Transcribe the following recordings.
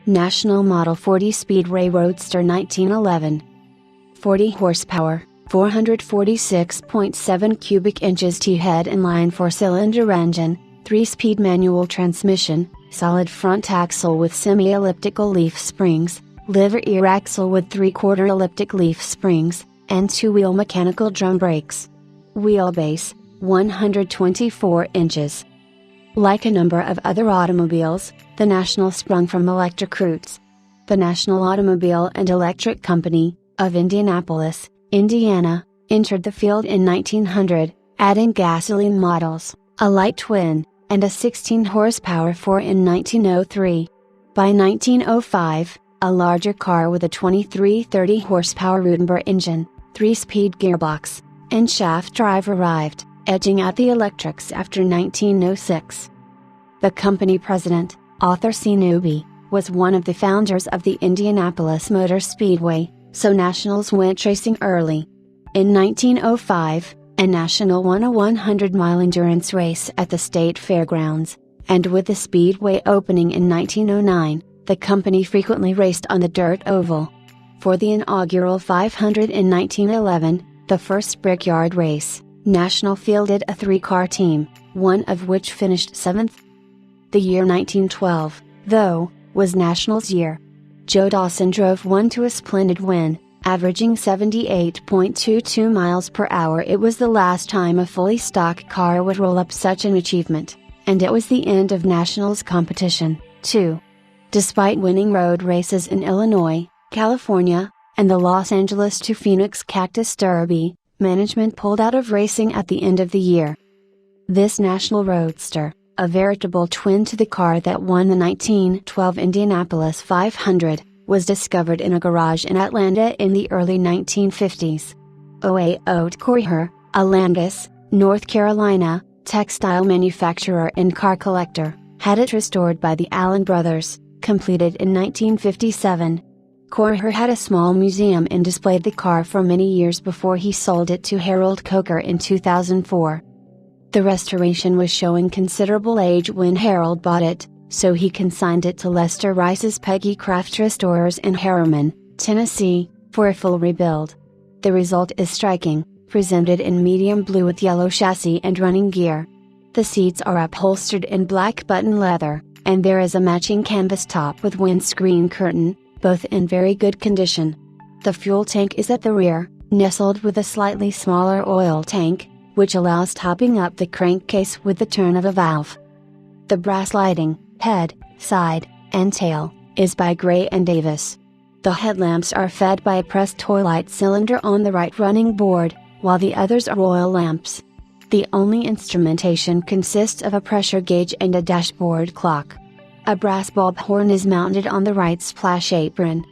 National Model 40 Speedway Roadster 1911. 40 horsepower, 446.7 cubic inches T-head inline 4-cylinder engine, 3-speed manual transmission, solid front axle with semi-elliptical leaf springs, liver ear axle with 3/4 elliptic leaf springs, and 2-wheel mechanical drum brakes. Wheelbase, 124 inches. Like a number of other automobiles, the National sprung from electric roots. The National Automobile and Electric Company, of Indianapolis, Indiana, entered the field in 1900, adding gasoline models, a light twin, and a 16-horsepower 4 in 1903. By 1905, a larger car with a 2330-horsepower Rudenberg engine, 3-speed gearbox, and shaft drive arrived, edging out the electrics after 1906. The company president, Arthur C. Newby, was one of the founders of the Indianapolis Motor Speedway, so Nationals went racing early. In 1905, a National won a 100-mile endurance race at the state fairgrounds, and with the Speedway opening in 1909, the company frequently raced on the dirt oval. For the inaugural 500 in 1911, the first brickyard race, National fielded a 3-car team, one of which finished 7th. The year 1912, though, was National's year. Joe Dawson drove one to a splendid win, averaging 78.22 miles per hour. It was the last time a fully stock car would roll up such an achievement, and it was the end of National's competition, too. Despite winning road races in Illinois, California, and the Los Angeles to Phoenix Cactus Derby, management pulled out of racing at the end of the year. This National Roadster, a veritable twin to the car that won the 1912 Indianapolis 500, was discovered in a garage in Atlanta in the early 1950s. O.A. Oatcoher, a Landis, North Carolina, textile manufacturer and car collector, had it restored by the Allen brothers, completed in 1957. Coher had a small museum and displayed the car for many years before he sold it to Harold Coker in 2004. The restoration was showing considerable age when Harold bought it, so he consigned it to Lester Rice's Peggy Craft Restorers in Harriman, Tennessee, for a full rebuild. The result is striking, presented in medium blue with yellow chassis and running gear. The seats are upholstered in black button leather, and there is a matching canvas top with windscreen curtain, both in very good condition. The fuel tank is at the rear, nestled with a slightly smaller oil tank, which allows topping up the crankcase with the turn of a valve. The brass lighting, head, side, and tail, is by Gray and Davis. The headlamps are fed by a pressed toy light cylinder on the right running board, while the others are oil lamps. The only instrumentation consists of a pressure gauge and a dashboard clock. A brass bulb horn is mounted on the right splash apron.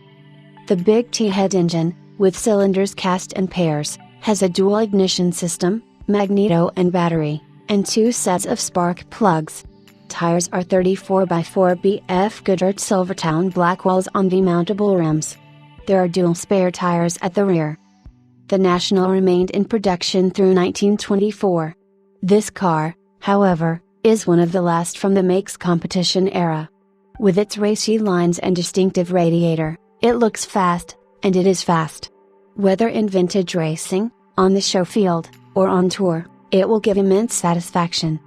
The Big T-head engine, with cylinders cast in pairs, has a dual ignition system, magneto and battery, and 2 sets of spark plugs. Tires are 34x4 BF Goodrich Silvertown Blackwells on V-mountable rims. There are dual spare tires at the rear. The National remained in production through 1924. This car, however, is one of the last from the make's competition era. With its racy lines and distinctive radiator, it looks fast, and it is fast. Whether in vintage racing, on the show field, or on tour, it will give immense satisfaction.